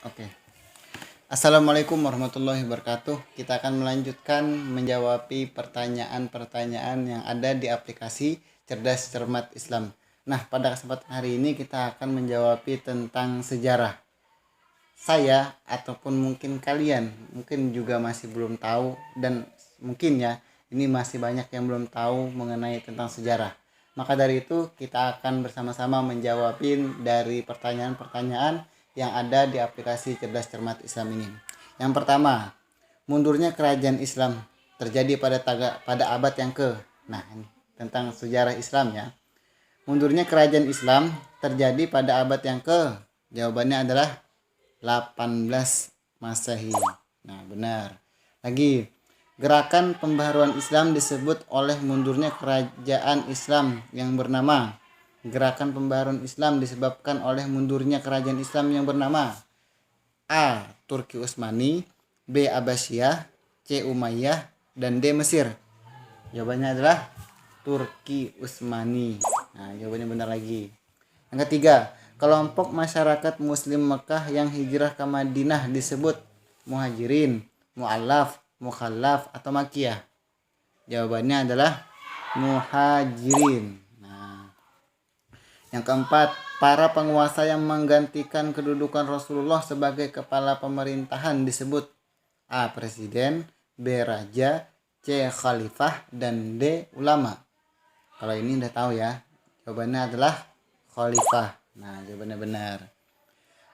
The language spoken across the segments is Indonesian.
Oke. Assalamualaikum warahmatullahi wabarakatuh. Kita akan melanjutkan menjawab pertanyaan-pertanyaan yang ada di aplikasi Cerdas Cermat Islam. Nah, pada kesempatan hari ini kita akan menjawab tentang sejarah. Saya ataupun mungkin kalian mungkin juga masih belum tahu, dan mungkin ya ini masih banyak yang belum tahu mengenai tentang sejarah. Maka dari itu kita akan bersama-sama menjawab dari pertanyaan-pertanyaan yang ada di aplikasi Cerdas Cermat Islam ini. Yang pertama, mundurnya kerajaan Islam terjadi pada abad yang ke. Nah, ini tentang sejarah Islam ya. Mundurnya kerajaan Islam terjadi pada abad yang ke. Jawabannya adalah 18 Masehi. Nah, benar. Lagi, gerakan pembaharuan Islam disebut oleh mundurnya kerajaan Islam yang bernama. Gerakan pembaharuan Islam disebabkan oleh mundurnya kerajaan Islam yang bernama A. Turki Utsmani, B. Abbasiyah, C. Umayyah, dan D. Mesir. Jawabannya adalah Turki Utsmani. Nah, jawabannya benar lagi. Yang ketiga, kelompok masyarakat Muslim Mekah yang hijrah ke Madinah disebut Muhajirin, Mu'allaf, Mukhallaf, atau Makiyah. Jawabannya adalah Muhajirin. Nah, yang keempat, para penguasa yang menggantikan kedudukan Rasulullah sebagai kepala pemerintahan disebut A. Presiden, B. Raja, C. Khalifah, dan D. Ulama. Kalau ini udah tahu ya, jawabannya adalah Khalifah. Nah, jawabannya benar.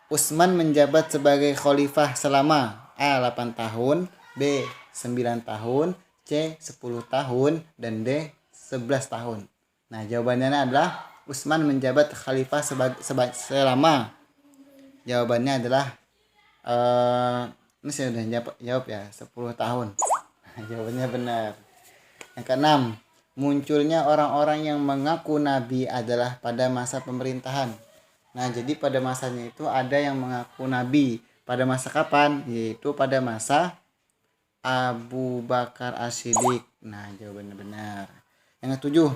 Utsman menjabat sebagai khalifah selama A. 8 tahun, B. 9 tahun, C. 10 tahun, dan D. 11 tahun. Nah, jawabannya adalah Utsman menjabat khalifah selama. Jawabannya adalah ini saya udah jawab ya, 10 tahun. Nah, jawabannya benar. Yang keenam, munculnya orang-orang yang mengaku nabi adalah pada masa pemerintahan. Nah, jadi pada masanya itu ada yang mengaku nabi. Pada masa kapan? Yaitu pada masa Abu Bakar As-Siddiq. Nah, jawabannya benar. Yang ketujuh,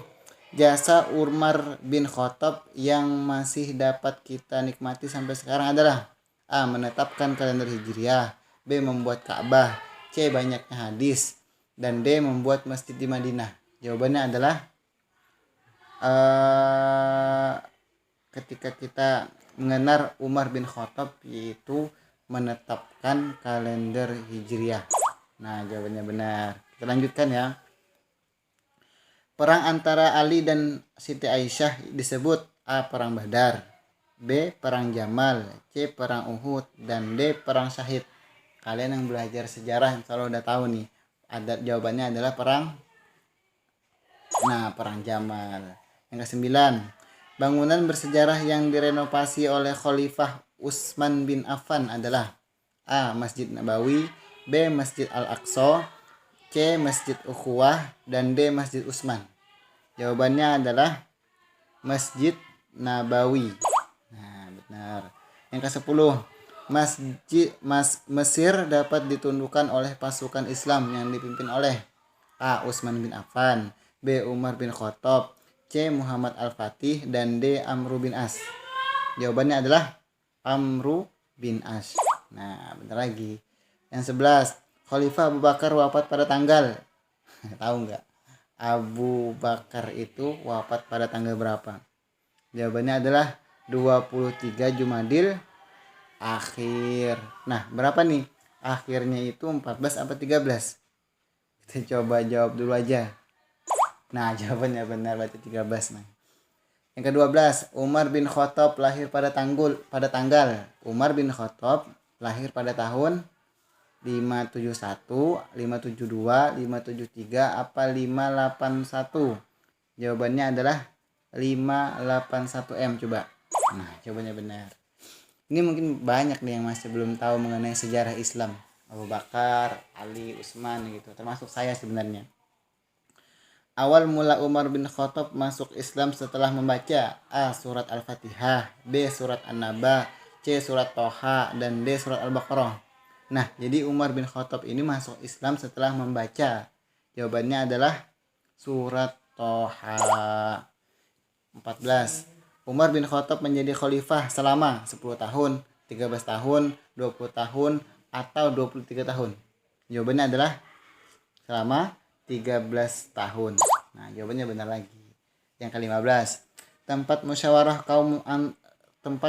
jasa Umar bin Khattab yang masih dapat kita nikmati sampai sekarang adalah A. Menetapkan kalender Hijriah, B. Membuat Ka'bah, C. Banyaknya hadis, dan D. Membuat masjid di Madinah. Jawabannya adalah ketika kita mengenal Umar bin Khattab, yaitu menetapkan kalender Hijriah. Nah, jawabannya benar. Kita lanjutkan ya. Perang antara Ali dan Siti Aisyah disebut A. Perang Badar, B. Perang Jamal, C. Perang Uhud, dan D. Perang Syahid. Kalian yang belajar sejarah kalau udah tahu nih, ada jawabannya adalah perang Jamal. Yang kesembilan, bangunan bersejarah yang direnovasi oleh Khalifah Utsman bin Affan adalah A. Masjid Nabawi, B. Masjid Al-Aqsa, C. Masjid Ukhuwah, dan D. Masjid Utsman. Jawabannya adalah Masjid Nabawi. Nah, benar. Yang ke-10, Mesir dapat ditundukkan oleh pasukan Islam yang dipimpin oleh A. Utsman bin Affan, B. Umar bin Khattab, C. Muhammad Al-Fatih, dan D. Amru bin As. Jawabannya adalah Amru bin As. Nah, benar lagi. Yang 11, Khalifah Abu Bakar wafat pada tanggal tahu nggak? Abu Bakar itu wafat pada tanggal berapa? Jawabannya adalah 23 Jumadil Akhir. Nah, berapa nih? Akhirnya itu 14 atau 13? Kita coba jawab dulu aja. Nah, jawabannya benar, berarti 13. Nah, yang ke-12, Umar bin Khattab lahir pada tanggal. Umar bin Khattab lahir pada tahun 571, 572, 573, apa 581? Jawabannya adalah 581M. Coba. Nah, jawabannya benar. Ini mungkin banyak nih yang masih belum tahu mengenai sejarah Islam. Abu Bakar, Ali, Utsman gitu. Termasuk saya sebenarnya. Awal mula Umar bin Khattab masuk Islam setelah membaca A. Surat Al-Fatihah, B. Surat An-Naba, C. Surat Toha, dan D. Surat Al-Baqarah. Nah, jadi Umar bin Khattab ini masuk Islam setelah membaca. Jawabannya adalah Surat Toha. 14. Umar bin Khattab menjadi khalifah selama 10 tahun, 13 tahun, 20 tahun, atau 23 tahun? Jawabannya adalah selama 13 tahun. Nah, jawabannya benar lagi. Yang ke-15, tempat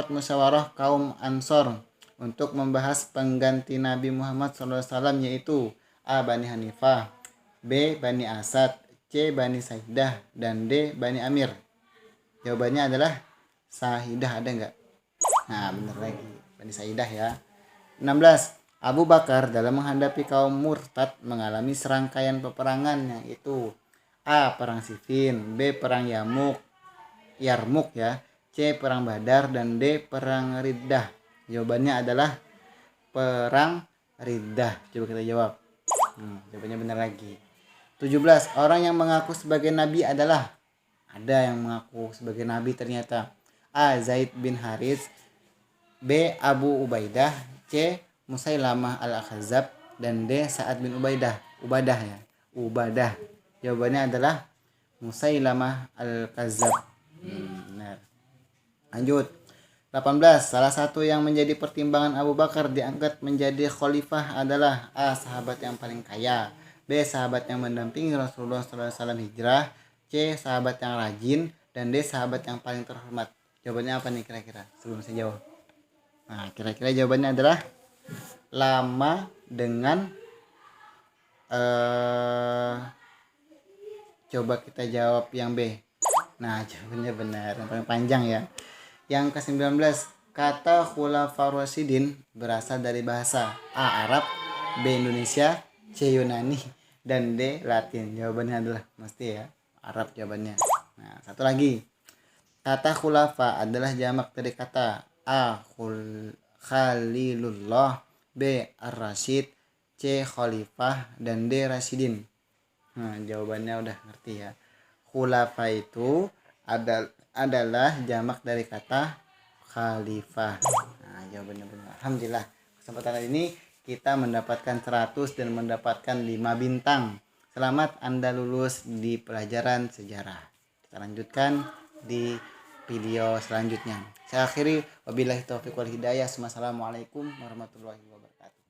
musyawarah kaum Ansor untuk membahas pengganti Nabi Muhammad SAW, yaitu A. Bani Hanifah, B. Bani Asad, C. Bani Saidah, dan D. Bani Amir. Jawabannya adalah Sahidah. Ada nggak? Nah, benar lagi, Bani Saidah ya. 16. Abu Bakar dalam menghadapi kaum murtad mengalami serangkaian peperangan, yaitu A. Perang Siffin, B. Perang Yarmuk ya, C. Perang Badar, dan D. Perang Riddah. Jawabannya adalah Perang Riddah. Coba kita jawab. Jawabannya benar lagi. 17. Orang yang mengaku sebagai nabi adalah, ada yang mengaku sebagai nabi ternyata. A. Zaid bin Harits, B. Abu Ubaidah, C. Musailamah al-Khazzab, dan D. Sa'ad bin Ubadah ya. Ubadah. Jawabannya adalah Musailamah al-Khazzab. Benar. Lanjut. 18. Salah satu yang menjadi pertimbangan Abu Bakar diangkat menjadi khalifah adalah A. Sahabat yang paling kaya, B. Sahabat yang mendampingi Rasulullah SAW hijrah, C. Sahabat yang rajin, dan D. Sahabat yang paling terhormat. Jawabannya apa nih kira-kira sebelum saya jawab? Nah, kira-kira jawabannya adalah lama dengan coba kita jawab yang B. Nah, jawabannya benar, yang paling panjang ya. Yang ke-19, kata Khulafaur Rasyidin berasal dari bahasa A. Arab, B. Indonesia, C. Yunani, dan D. Latin. Jawabannya adalah mesti ya Arab jawabannya. Nah, satu lagi. Kata khulafa adalah jamak dari kata A. Khalilullah, B. Ar-Rasyid, C. Khalifah, dan D. Rasyidin. Nah, jawabannya udah ngerti ya. Khulafa itu adalah jamak dari kata khalifah. Nah, jawabannya benar. Alhamdulillah, kesempatan ini kita mendapatkan 100 dan mendapatkan 5 bintang. Selamat Anda lulus di pelajaran sejarah. Kita lanjutkan di video selanjutnya. Saya akhiri, wabillahi taufiq wal hidayah. Wassalamualaikum warahmatullahi wabarakatuh.